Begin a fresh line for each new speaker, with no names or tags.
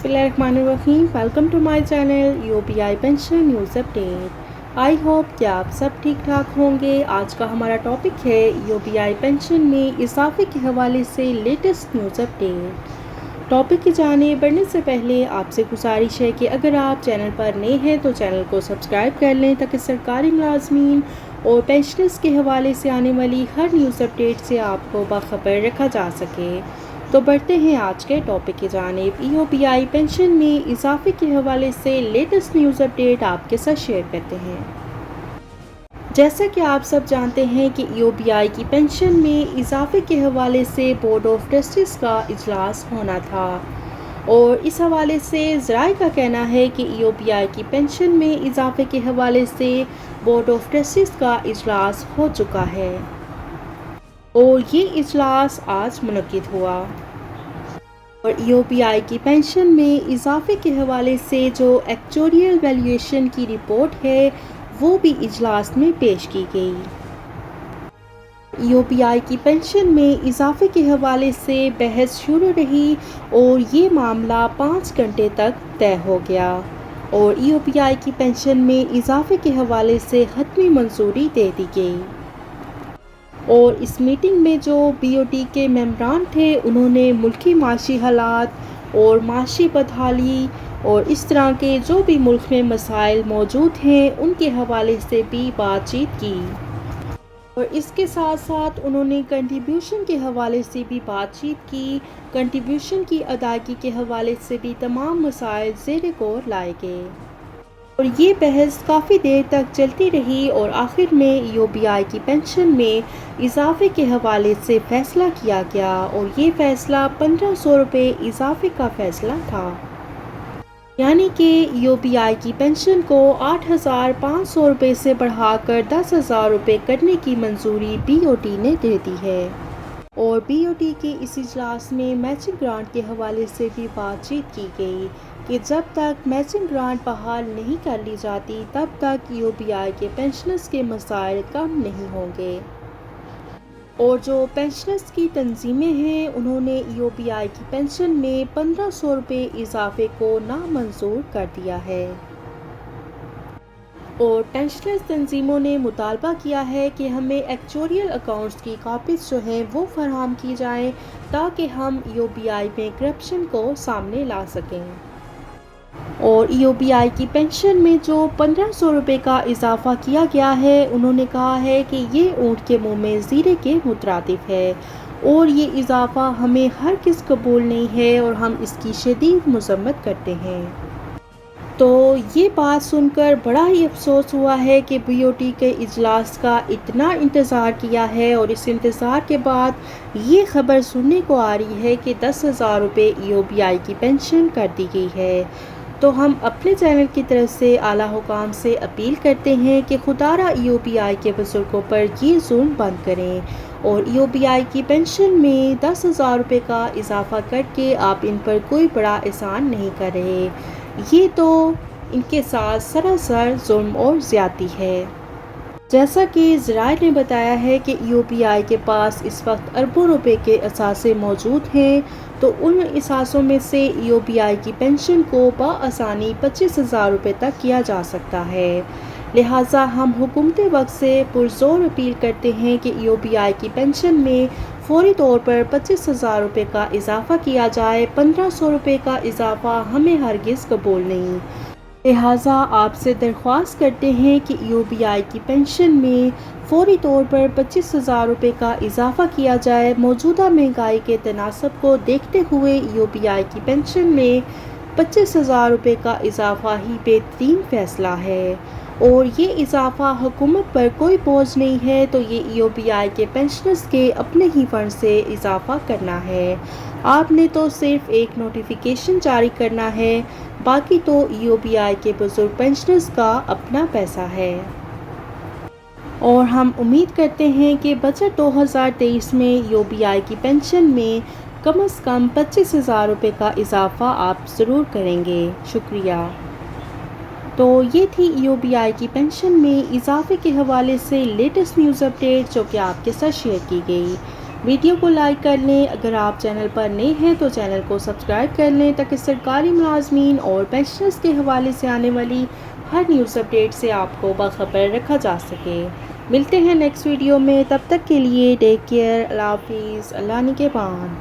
बिस्मिल्लाहिर्रहमानिर्रहीम। Welcome to my channel UPI pension news update. I hope कि आप सब ठीक ठाक होंगे। आज का हमारा टॉपिक है यूपीआई पेंशन में इजाफे के हवाले से लेटेस्ट न्यूज़ अपडेट। टॉपिक की जाने बढ़ने से पहले आपसे गुजारिश है कि अगर आप चैनल पर नए हैं तो चैनल को सब्सक्राइब कर लें ताकि सरकारी मुलाजमीन और पेंशनर्स के हवाले से आने वाली हर न्यूज़ अपडेट से आपको बाखबर रखा जा सके। तो बढ़ते हैं आज के टॉपिक की जानिब। यूपीआई पेंशन में इजाफे के हवाले से लेटेस्ट न्यूज़ अपडेट आपके साथ शेयर करते हैं। जैसा कि आप सब जानते हैं कि यूपीआई की पेंशन में इजाफे के हवाले से बोर्ड ऑफ ट्रस्टीज़ का इजलास होना था और इस हवाले से ज़राए का कहना है कि यूपीआई की पेंशन में इजाफे के हवाले से बोर्ड ऑफ ट्रस्टीज़ का इजलास हो चुका है और ये इजलास आज मुनक्किद हुआ और यूपीआई की पेंशन में इजाफे के हवाले से जो एक्चुरियल वैल्यूएशन की रिपोर्ट है वो भी इजलास में पेश की गई। यूपीआई की पेंशन में इजाफे के हवाले से बहस शुरू रही और ये मामला 5 घंटे तक तय हो गया और यूपीआई की पेंशन में इजाफे के हवाले से हतमी मंजूरी दे दी गई। और इस मीटिंग में जो बीओटी के मेंबरान थे उन्होंने मुल्की माशी हालात और माशी बदहाली और इस तरह के जो भी मुल्क में मसाइल मौजूद हैं उनके हवाले से भी बातचीत की और इसके साथ साथ उन्होंने कंट्रीब्यूशन के हवाले से भी बातचीत की। कंट्रीब्यूशन की अदायगी के हवाले से भी तमाम मसाइल ज़ेर गौर लाए गए और ये बहस काफ़ी देर तक चलती रही और आखिर में यूपीआई की पेंशन में इजाफे के हवाले से फ़ैसला किया गया और ये फ़ैसला 1500 रुपये इजाफे का फ़ैसला था, यानी कि यूपीआई की पेंशन को 8500 रुपये से बढ़ाकर 10,000 रुपये करने की मंजूरी बीओटी ने दे दी है और बीओटी के इस इजलास में मैचिंग ग्रांट के हवाले से भी बातचीत की गई कि जब तक मैचिंग ग्रांट बहाल नहीं कर ली जाती तब तक यूपीआई के पेंशनर्स के मसाइल कम नहीं होंगे और जो पेंशनर्स की तंजीमें हैं उन्होंने यूपीआई की पेंशन में 1500 रुपये इजाफे को नामंजूर कर दिया है और पेंशनर्स तंजीमों ने मुतालबा किया है कि हमें एक्चुरियल अकाउंट्स की कापीज़ जो हैं वो फराहम की जाएं ताकि हम यूपीआई में करप्शन को सामने ला सकें और यूपीआई की पेंशन में जो 1500 रुपये का इजाफा किया गया है उन्होंने कहा है कि ये ऊँट के मुंह में ज़ीरे के मुतरादिफ है और ये इजाफा हमें हरगिज़ कबूल नहीं है और हम इसकी शदीद मज़म्मत करते हैं। तो ये बात सुनकर बड़ा ही अफसोस हुआ है कि बीओटी के इजलास का इतना इंतज़ार किया है और इस इंतज़ार के बाद ये ख़बर सुनने को आ रही है कि 10,000 रुपये यूपीआई की पेंशन कर दी गई है। तो हम अपने चैनल की तरफ से आला हुकाम से अपील करते हैं कि खुदारा यूपीआई के बुजुर्गों पर ये जुल्म बंद करें और यूपीआई की पेंशन में 10,000 रुपये का इजाफा करके आप इन पर कोई बड़ा एहसान नहीं कर रहे। ये तो इनके साथ सरासर जुल्म और ज़्यादती है। जैसा कि ज़राए ने बताया है कि यूपीआई के पास इस वक्त अरबों रुपए के असासे मौजूद हैं तो उन असासों में से यूपीआई की पेंशन को बआसानी 25,000 रुपये तक किया जा सकता है। लिहाजा हम हुकूमत वक्त से पुरजोर अपील करते हैं कि यूपीआई की पेंशन में फौरी तौर पर 25,000 रुपये का इजाफा किया जाए। 1500 रुपये का इजाफा हमें हरगिज़ कबूल नहीं। लिहाजा आपसे दरख्वास्त करते हैं कि यूपीआई की पेंशन में फौरी तौर पर 25,000 रुपये का इजाफा किया जाए। मौजूदा महंगाई के तनासब को देखते हुए यूपीआई की पेंशन में 25,000 रुपये का इजाफा ही बेहतरीन फ़ैसला है और ये इजाफा हुकूमत पर कोई बोझ नहीं है तो ये यूपीआई के पेंशनर्स के अपने ही फंड से इजाफा करना है। आपने तो सिर्फ एक नोटिफिकेशन जारी करना है, बाकी तो यूपीआई के बुजुर्ग पेंशनर्स का अपना पैसा है और हम उम्मीद करते हैं कि बजट 2023 में यूपीआई की पेंशन में कम से कम 25,000 रुपये का इजाफा आप ज़रूर करेंगे। शुक्रिया। तो ये थी यूपीआई की पेंशन में इजाफे के हवाले से लेटेस्ट न्यूज़ अपडेट जो कि आपके साथ शेयर की गई। ویڈیو کو لائک کر لیں۔ اگر آپ چینل پر نئے ہیں تو چینل کو سبسکرائب کر لیں تاکہ سرکاری ملازمین اور پینشنرز کے حوالے سے آنے والی ہر نیوز اپڈیٹ سے آپ کو باخبر رکھا جا سکے۔ ملتے ہیں نیکسٹ ویڈیو میں، تب تک کے لیے ٹیک کیئر، اللہ حافظ، اللہ نگہبان۔